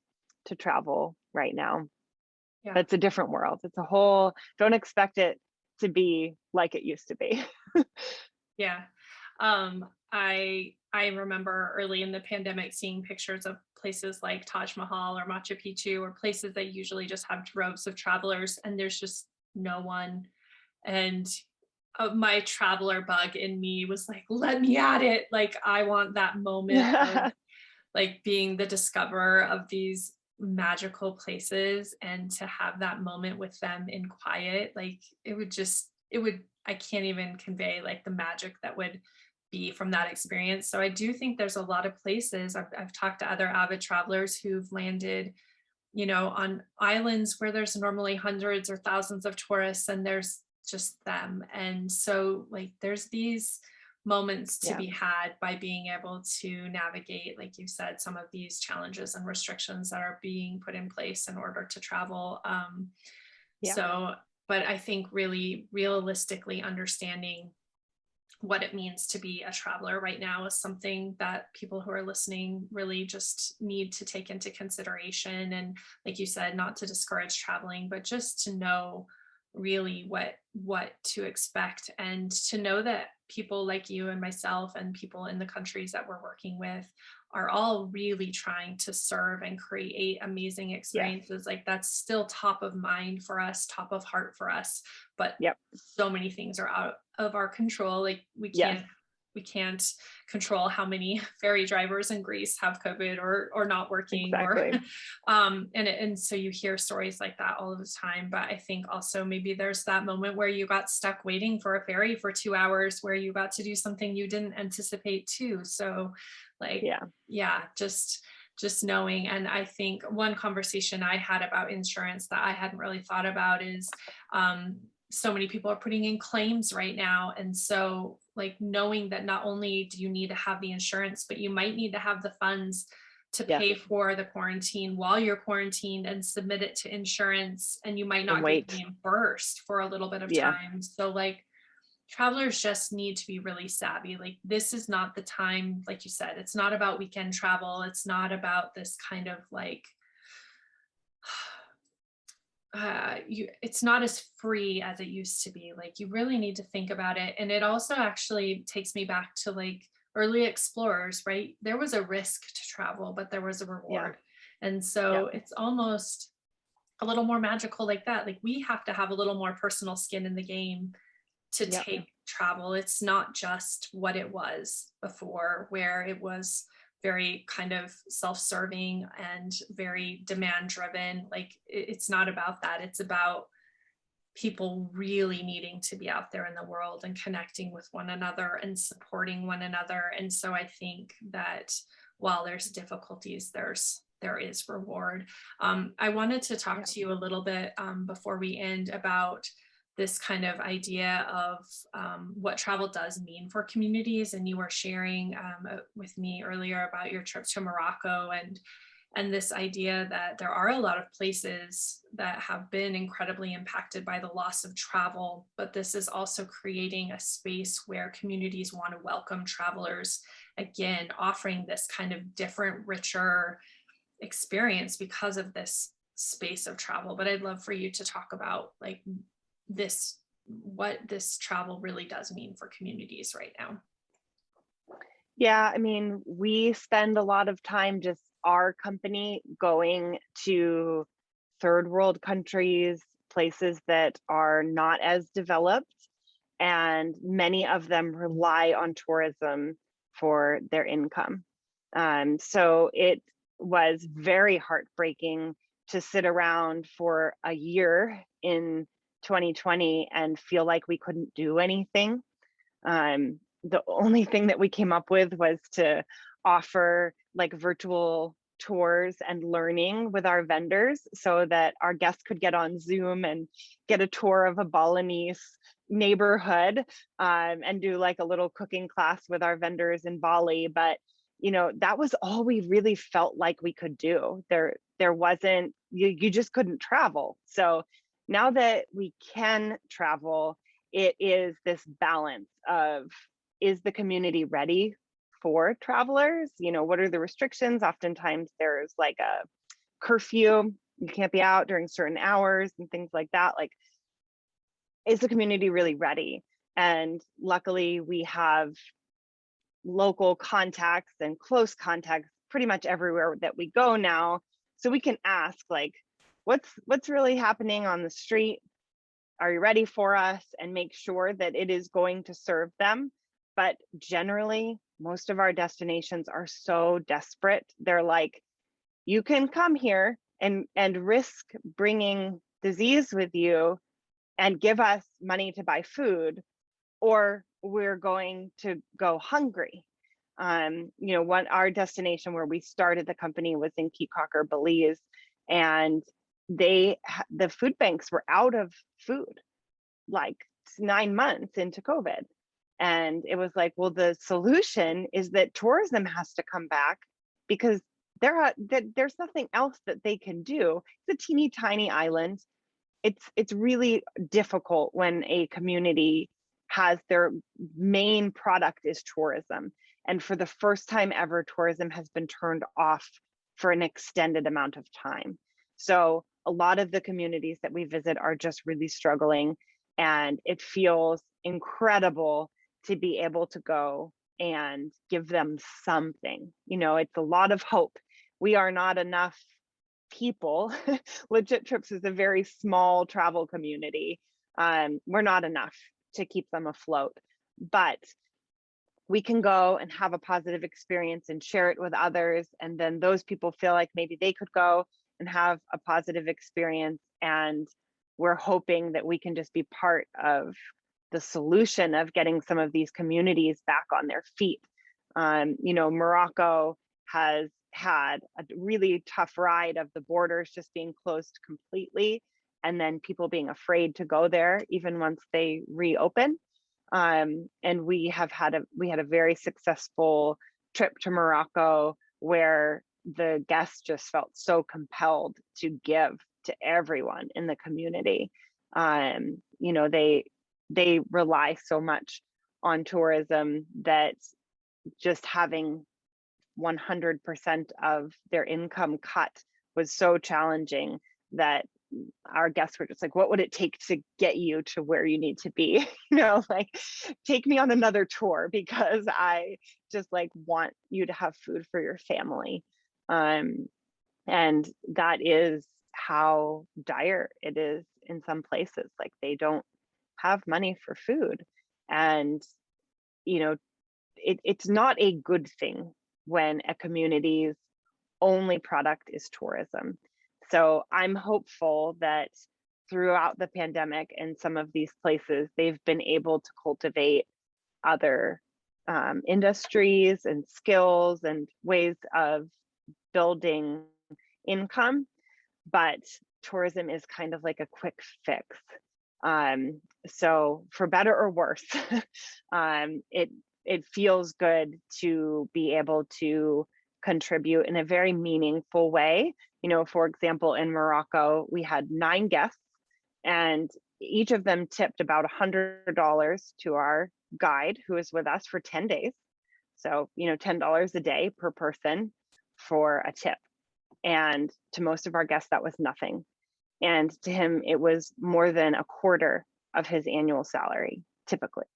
to travel right now. Yeah. But it's a different world. It's a whole, don't expect it to be like it used to be. Yeah. I remember early in the pandemic seeing pictures of places like Taj Mahal or Machu Picchu, or places that usually just have droves of travelers, and there's just no one. And my traveler bug in me was like, let me at it. Like, I want that moment of like being the discoverer of these magical places, and to have that moment with them in quiet. Like, I can't even convey like the magic that would be from that experience. So I do think there's a lot of places I've talked to other avid travelers who've landed, on islands where there's normally hundreds or thousands of tourists, and there's just them. And so like there's these moments to Yeah. be had by being able to navigate, like you said, some of these challenges and restrictions that are being put in place in order to travel. Yeah. So, but I think really realistically understanding what it means to be a traveler right now is something that people who are listening really just need to take into consideration. And like you said, not to discourage traveling, but just to know really what to expect, and to know that people like you and myself and people in the countries that we're working with are all really trying to serve and create amazing experiences. Like, that's still top of mind for us, top of heart for us. But Yep. so many things are out of our control. Like, we can't control how many ferry drivers in Greece have COVID or not working. Exactly. And so you hear stories like that all of the time. But I think also maybe there's that moment where you got stuck waiting for a ferry for 2 hours, where you got to do something you didn't anticipate too. So like, just knowing. And I think one conversation I had about insurance that I hadn't really thought about is, so many people are putting in claims right now. And so like knowing that not only do you need to have the insurance, but you might need to have the funds to pay for the quarantine while you're quarantined and submit it to insurance, and you might not get reimbursed for a little bit of time. So like travelers just need to be really savvy. Like, this is not the time, like you said, it's not about weekend travel. It's not about this kind of like, it's not as free as it used to be. Like, you really need to think about it. And it also actually takes me back to like early explorers, right? There was a risk to travel, but there was a reward. And so it's almost a little more magical like that. Like, we have to have a little more personal skin in the game to take travel. It's not just what it was before, where it was very kind of self-serving and very demand driven. Like, it's not about that. It's about people really needing to be out there in the world and connecting with one another and supporting one another. And so I think that while there's difficulties, there is reward. I wanted to talk to you a little bit before we end about this kind of idea of what travel does mean for communities. And you were sharing with me earlier about your trip to Morocco, and this idea that there are a lot of places that have been incredibly impacted by the loss of travel, but this is also creating a space where communities want to welcome travelers, again, offering this kind of different, richer experience because of this space of travel. But I'd love for you to talk about like what this travel really does mean for communities right now. Yeah, I mean, we spend a lot of time, just our company, going to third world countries, places that are not as developed, and many of them rely on tourism for their income. So it was very heartbreaking to sit around for a year in 2020 and feel like we couldn't do anything. The only thing that we came up with was to offer like virtual tours and learning with our vendors so that our guests could get on Zoom and get a tour of a Balinese neighborhood, and do like a little cooking class with our vendors in Bali. But that was all we really felt like we could do. There wasn't, you just couldn't travel. So now that we can travel, it is this balance of, is the community ready for travelers? What are the restrictions? Oftentimes there's like a curfew, you can't be out during certain hours and things like that. Like, is the community really ready? And luckily we have local contacts and close contacts pretty much everywhere that we go now. So we can ask, like, what's really happening on the street? Are you ready for us? And make sure that it is going to serve them. But generally, most of our destinations are so desperate. They're like, you can come here and risk bringing disease with you and give us money to buy food, or we're going to go hungry. Our destination where we started the company was in Keycocker, Belize, and the food banks were out of food like 9 months into COVID. And it was like, well, the solution is that tourism has to come back, because there's nothing else that they can do. It's a teeny tiny island. It's really difficult when a community has their main product is tourism. And for the first time ever, tourism has been turned off for an extended amount of time. So a lot of the communities that we visit are just really struggling, and it feels incredible to be able to go and give them something. It's a lot of hope. We are not enough people. Legit Trips is a very small travel community. We're not enough to keep them afloat, but we can go and have a positive experience and share it with others. And then those people feel like maybe they could go and have a positive experience. And we're hoping that we can just be part of the solution of getting some of these communities back on their feet. Morocco has had a really tough ride of the borders just being closed completely, and then people being afraid to go there even once they reopen. And we had a very successful trip to Morocco where the guests just felt so compelled to give to everyone in the community. They rely so much on tourism that just having 100% of their income cut was so challenging that our guests were just like, what would it take to get you to where you need to be? Like, take me on another tour, because I just like want you to have food for your family. And that is how dire it is in some places. Like, they don't have money for food. And, it's not a good thing when a community's only product is tourism. So I'm hopeful that throughout the pandemic in some of these places, they've been able to cultivate other industries and skills and ways of building income. But tourism is kind of like a quick fix. So for better or worse, it feels good to be able to contribute in a very meaningful way. For example, in Morocco, we had 9 guests, and each of them tipped about $100 to our guide who was with us for 10 days. So, $10 a day per person for a tip. And to most of our guests, that was nothing. And to him, it was more than a quarter of his annual salary, typically.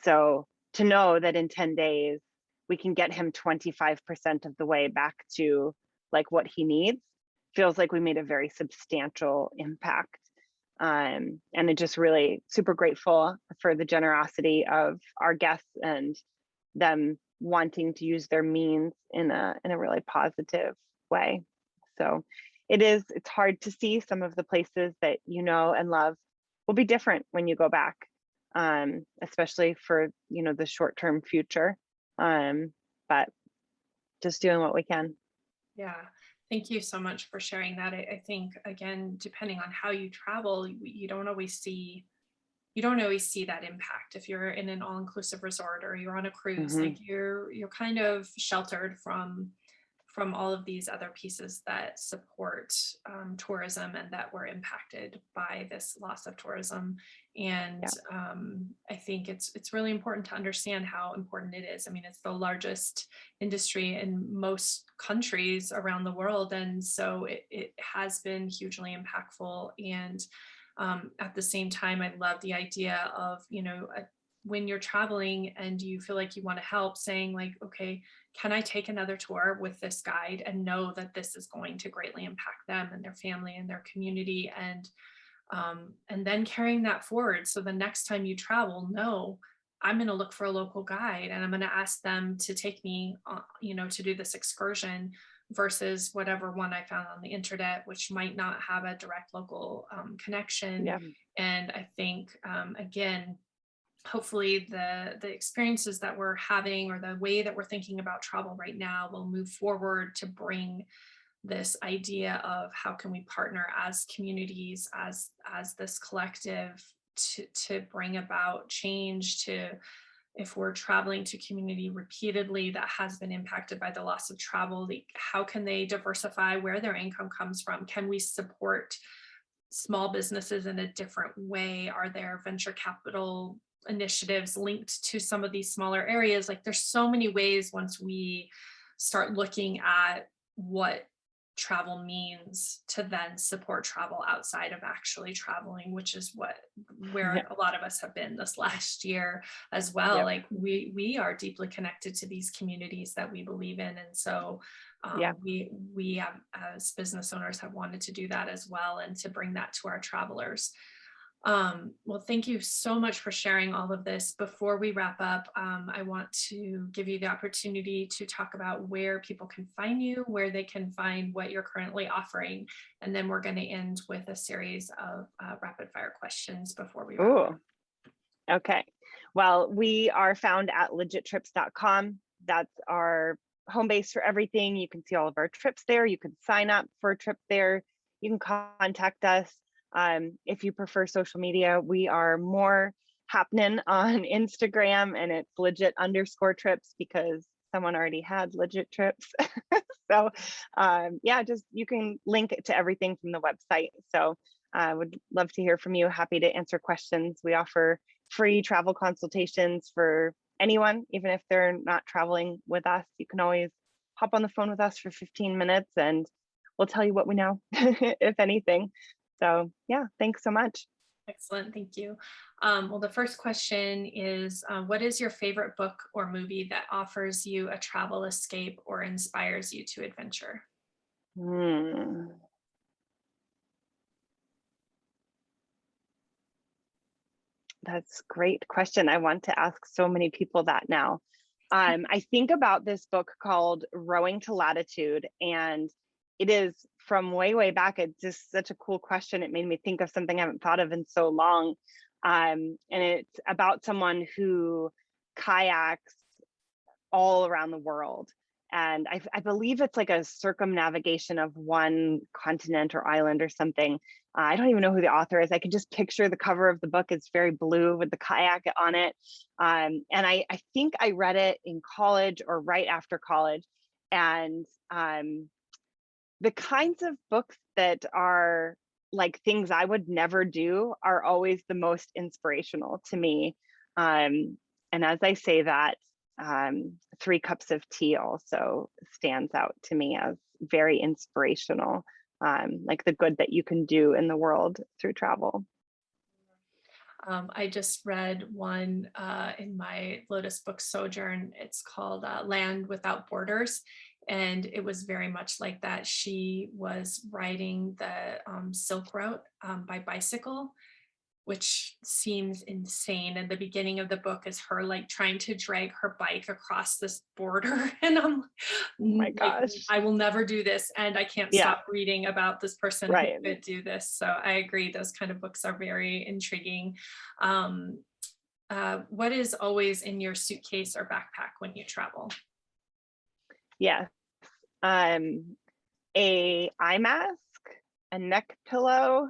So to know that in 10 days, we can get him 25% of the way back to like what he needs, feels like we made a very substantial impact. And it just really super grateful for the generosity of our guests and them wanting to use their means in a really positive way. So it's hard to see some of the places that you know and love will be different when you go back, especially for the short-term future. But just doing what we can. Yeah. Thank you so much for sharing that. I think, again, depending on how you travel, you don't always see that impact. If you're in an all-inclusive resort or you're on a cruise, Hmm. like you're kind of sheltered from all of these other pieces that support tourism and that were impacted by this loss of tourism. And Yeah. I think it's really important to understand how important it is. I mean, it's the largest industry in most countries around the world, and so it has been hugely impactful. And at the same time, I love the idea of, when you're traveling and you feel like you want to help, saying like, okay, can I take another tour with this guide and know that this is going to greatly impact them and their family and their community, and then carrying that forward. So the next time you travel, no, I'm going to look for a local guide and I'm going to ask them to take me, to do this excursion versus whatever one I found on the internet, which might not have a direct local connection. Yeah. And I think, again, hopefully the experiences that we're having or the way that we're thinking about travel right now will move forward to bring this idea of how can we partner as communities, as this collective, to bring about change. To, if we're traveling to community repeatedly that has been impacted by the loss of travel, how can they diversify where their income comes from? Can we support small businesses in a different way? Are there venture capital initiatives linked to some of these smaller areas? Like, there's so many ways once we start looking at what travel means to then support travel outside of actually traveling, which is where Yeah. a lot of us have been this last year as well. Yep. Like, we are deeply connected to these communities that we believe in, and so Yeah. we have, as business owners, have wanted to do that as well, and to bring that to our travelers. Well, thank you so much for sharing all of this. Before we wrap up, I want to give you the opportunity to talk about where people can find you, where they can find what you're currently offering, and then we're going to end with a series of rapid fire questions before we wrap up. Ooh, okay. Well, we are found at legittrips.com. That's our home base for everything. You can see all of our trips there. You can sign up for a trip there. You can contact us. If you prefer social media, we are more happening on Instagram, and it's legit_trips because someone already had legit trips. So yeah, just you can link it to everything from the website. So I would love to hear from you. Happy to answer questions. We offer free travel consultations for anyone, even if they're not traveling with us. You can always hop on the phone with us for 15 minutes and we'll tell you what we know, if anything. So yeah, thanks so much. Excellent, thank you. Well, the first question is, what is your favorite book or movie that offers you a travel escape or inspires you to adventure? That's a great question. I want to ask so many people that now. I think about this book called Rowing to Latitude, and it is from way, way back. It's just such a cool question. It made me think of something I haven't thought of in so long. And it's about someone who kayaks all around the world. And I believe it's like a circumnavigation of one continent or island or something. I don't even know who the author is. I can just picture the cover of the book. It's very blue with the kayak on it. And I think I read it in college or right after college. And the kinds of books that are like things I would never do are always the most inspirational to me. And as I say that, 3 Cups of Tea also stands out to me as very inspirational, like the good that you can do in the world through travel. I just read one in my Lotus book, Sojourn. It's called Land Without Borders. And it was very much like that. She was riding the Silk Route by bicycle, which seems insane. And the beginning of the book is her like trying to drag her bike across this border. And I'm My like, gosh. I will never do this. And I can't Yeah, stop reading about this person who right. could do this. So I agree. Those kind of books are very intriguing. Um, what is always in your suitcase or backpack when you travel? Yes. Um, a eye mask, a neck pillow,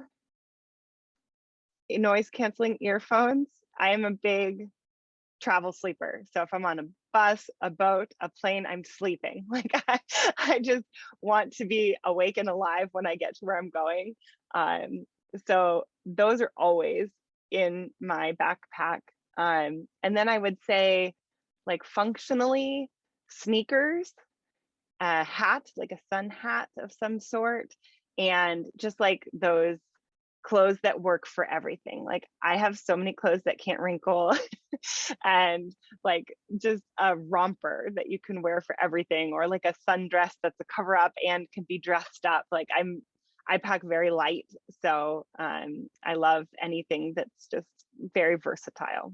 noise canceling earphones. I am a big travel sleeper. So if I'm on a bus, a boat, a plane, I'm sleeping. Like I just want to be awake and alive when I get to where I'm going. Um, so those are always in my backpack. And then I would say, like, functionally, sneakers, a hat, like a sun hat of some sort, and just like those clothes that work for everything. Like, I have so many clothes that can't wrinkle, and like just a romper that you can wear for everything, or like a sundress that's a cover up and can be dressed up. Like, I pack very light, so I love anything that's just very versatile.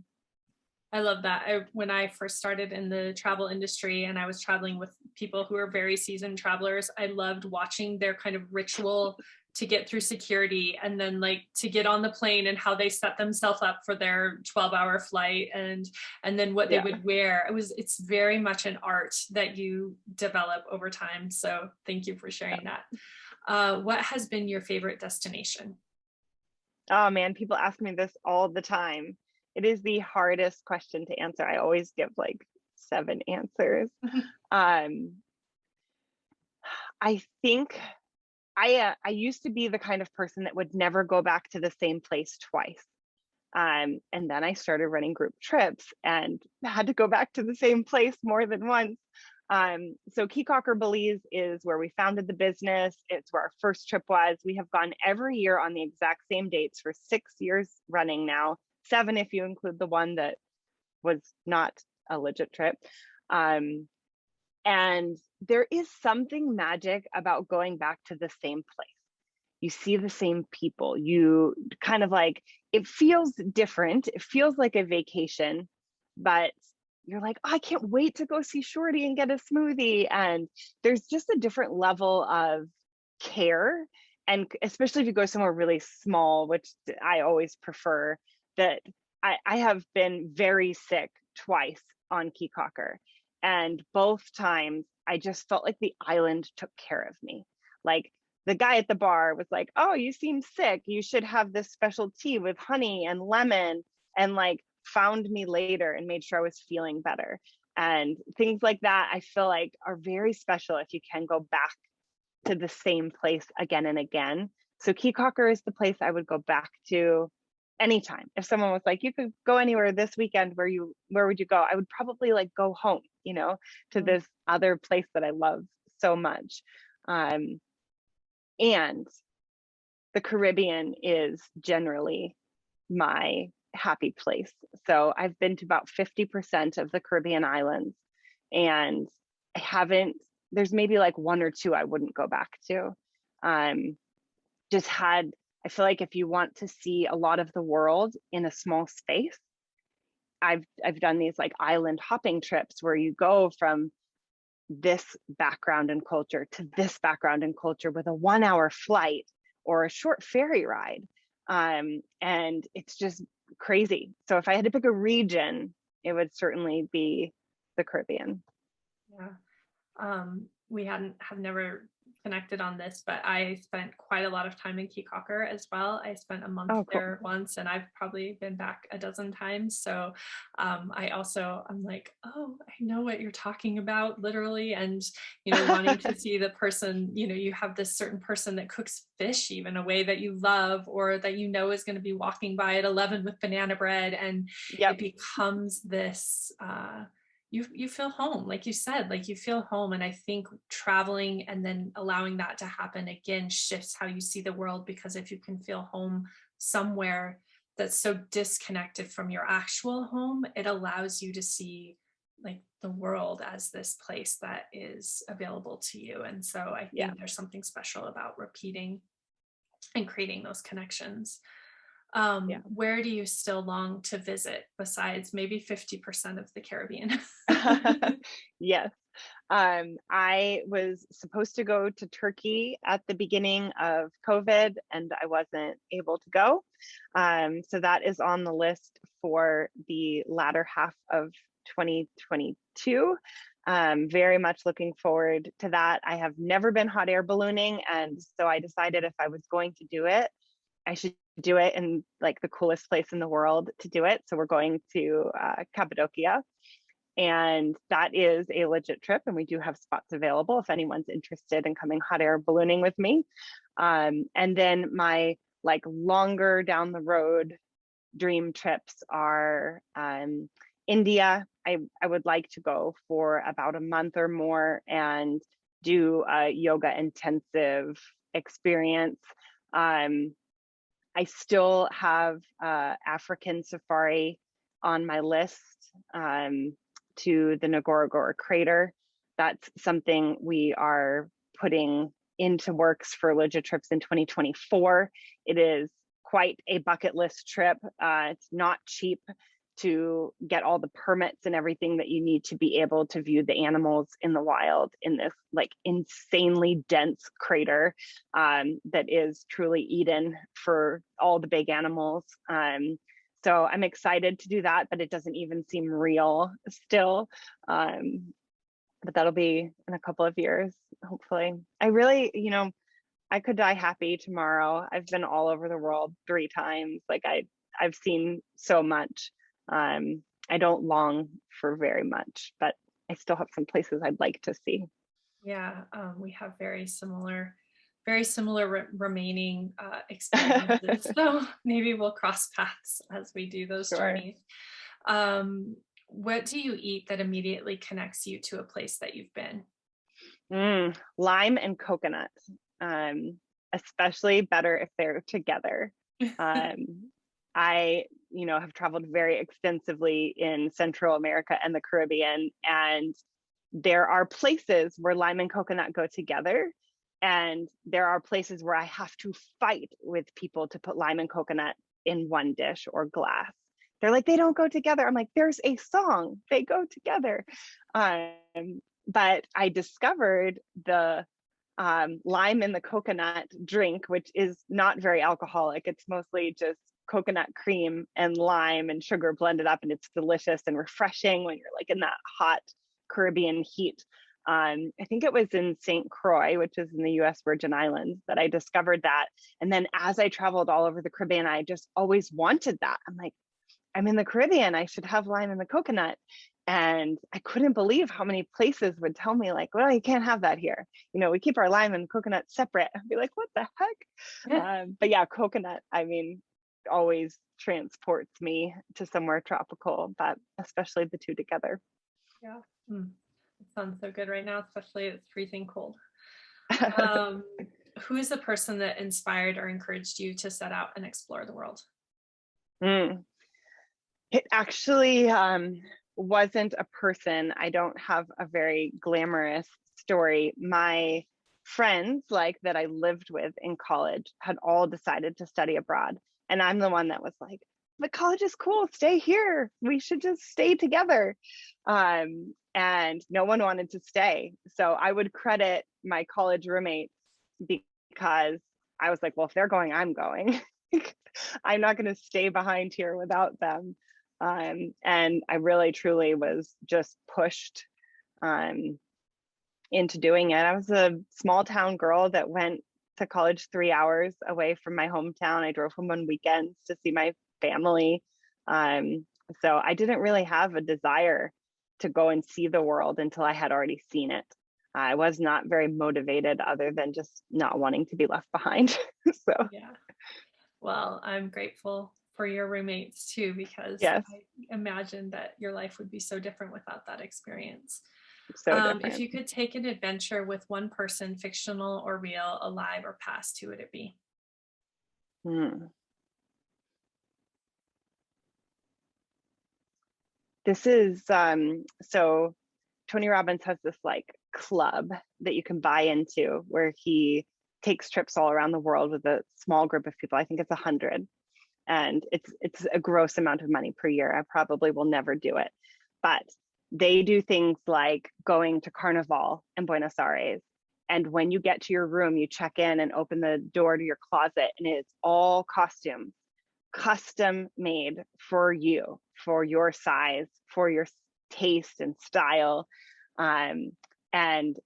I love that. When I first started in the travel industry and I was traveling with people who are very seasoned travelers, I loved watching their kind of ritual to get through security and then like to get on the plane and how they set themselves up for their 12-hour flight and then what they Yeah. would wear. It's very much an art that you develop over time. So thank you for sharing that. What has been your favorite destination? Oh man, people ask me this all the time. It is the hardest question to answer. I always give like 7 answers. Um, I think I used to be the kind of person that would never go back to the same place twice. And then I started running group trips and had to go back to the same place more than once. So Keycocker, Belize is where we founded the business. It's where our first trip was. We have gone every year on the exact same dates for 6 years running now, 7 if you include the one that was not a legit trip. And there is something magic about going back to the same place. You see the same people. You kind of like, it feels different. It feels like a vacation, but you're like, oh, I can't wait to go see Shorty and get a smoothie. And there's just a different level of care. And especially if you go somewhere really small, which I always prefer, that I have been very sick twice on Keycocker. And both times I just felt like the island took care of me. Like, the guy at the bar was like, oh, you seem sick. You should have this special tea with honey and lemon, and like found me later and made sure I was feeling better. And things like that, I feel like are very special if you can go back to the same place again and again. So Keycocker is the place I would go back to anytime. If someone was like, you could go anywhere this weekend, where would you go? I would probably like go home, to this other place that I love so much. And the Caribbean is generally my happy place. So I've been to about 50% of the Caribbean islands, and there's maybe like one or two I wouldn't go back to. I feel like if you want to see a lot of the world in a small space, I've done these like island hopping trips where you go from this background and culture to this background and culture with a 1 hour flight or a short ferry ride. And it's just crazy. So if I had to pick a region, it would certainly be the Caribbean. Yeah. We have never connected on this, but I spent quite a lot of time in Keycocker as well. I spent a month Oh, cool. there once, and I've probably been back a dozen times. So I'm like, oh, I know what you're talking about, literally. And, wanting to see the person, you have this certain person that cooks fish even a way that you love, or that is going to be walking by at 11 with banana bread. And Yep. it becomes this, you feel home, like you said, like you feel home. And I think traveling and then allowing that to happen again shifts how you see the world, because if you can feel home somewhere that's so disconnected from your actual home, it allows you to see like the world as this place that is available to you. And so I think there's something special about repeating and creating those connections. Where do you still long to visit besides maybe 50% of the Caribbean? Yes. I was supposed to go to Turkey at the beginning of COVID, and I wasn't able to go. So that is on the list for the latter half of 2022. Very much looking forward to that. I have never been hot air ballooning, and so I decided if I was going to do it, I should do it in like the coolest place in the world to do it. So we're going to Cappadocia, and that is a legit trip, and we do have spots available if anyone's interested in coming hot air ballooning with me. And then my like longer down the road dream trips are India. I would like to go for about a month or more and do a yoga intensive experience. I still have African safari on my list, to the Ngorongoro crater. That's something we are putting into works for Legit Trips in 2024. It is quite a bucket list trip. It's not cheap to get all the permits and everything that you need to be able to view the animals in the wild in this like insanely dense crater, that is truly Eden for all the big animals. So I'm excited to do that, but it doesn't even seem real still. But that'll be in a couple of years, hopefully. I really, I could die happy tomorrow. I've been all over the world 3 times. Like I've seen so much. I don't long for very much, but I still have some places I'd like to see. Yeah, we have very similar remaining experiences. So maybe we'll cross paths as we do those Sure. journeys. What do you eat that immediately connects you to a place that you've been? Lime and coconut, especially better if they're together. I, have traveled very extensively in Central America and the Caribbean, and there are places where lime and coconut go together. And there are places where I have to fight with people to put lime and coconut in one dish or glass. They're like, they don't go together. I'm like, there's a song, they go together. But I discovered the lime in the coconut drink, which is not very alcoholic. It's mostly just coconut cream and lime and sugar blended up, and it's delicious and refreshing when you're like in that hot Caribbean heat. I think it was in St. Croix, which is in the US Virgin Islands, that I discovered that. And then as I traveled all over the Caribbean, I just always wanted that. I'm like, I'm in the Caribbean, I should have lime in the coconut. And I couldn't believe how many places would tell me like, well, you can't have that here. We keep our lime and coconut separate. I'd be like, what the heck? But yeah, coconut, always transports me to somewhere tropical, but especially the two together. Yeah. It sounds so good right now, especially it's freezing cold. Who is the person that inspired or encouraged you to set out and explore the world? It actually wasn't a person. I don't have a very glamorous story. My friends, like that I lived with in college, had all decided to study abroad. And I'm the one that was like, but college is cool, stay here. We should just stay together. And no one wanted to stay. So I would credit my college roommates because I was like, well, if they're going, I'm going. I'm not going to stay behind here without them. And I really, truly was just pushed into doing it. I was a small town girl that went to college 3 hours away from my hometown. I drove home on weekends to see my family. So I didn't really have a desire to go and see the world until I had already seen it. I was not very motivated other than just not wanting to be left behind. So yeah. Well, I'm grateful for your roommates too, because yes. I imagine that your life would be so different without that experience. So different. If you could take an adventure with one person, fictional or real, alive or past, who would it be? This is so Tony Robbins has this like club that you can buy into where he takes trips all around the world with a small group of people. I think it's 100, and it's a gross amount of money per year. I probably will never do it, but they do things like going to Carnival in Buenos Aires, and when you get to your room, you check in and open the door to your closet, and it's all costumes, custom made for you, for your size, for your taste and style. And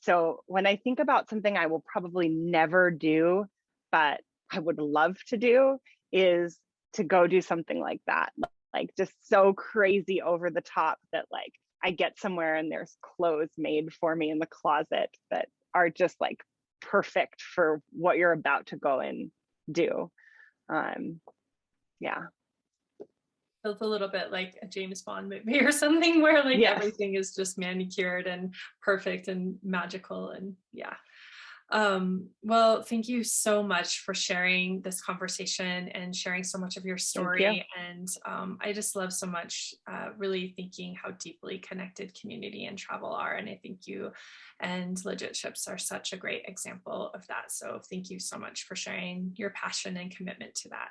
so when I think about something I will probably never do, but I would love to do, is to go do something like that. Like just so crazy over the top that like I get somewhere and there's clothes made for me in the closet that are just like perfect for what you're about to go and do. Yeah. Feels a little bit like a James Bond movie or something where like Yes. everything is just manicured and perfect and magical. And yeah. Well, thank you so much for sharing this conversation and sharing so much of your Thank you. story. And I just love so much really thinking how deeply connected community and travel are. And I think you and Legit Ships are such a great example of that. So thank you so much for sharing your passion and commitment to that.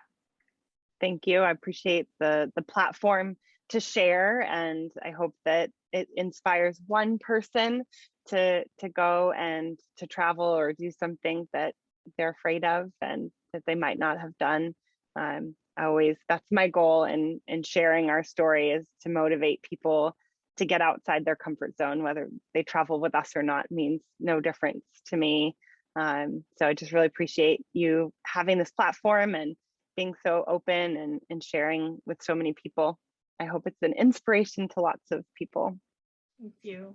Thank you. I appreciate the platform to share, and I hope that it inspires one person to go and to travel or do something that they're afraid of and that they might not have done. That's my goal in sharing our story, is to motivate people to get outside their comfort zone. Whether they travel with us or not means no difference to me. So I just really appreciate you having this platform and being so open and sharing with so many people. I hope it's an inspiration to lots of people. Thank you.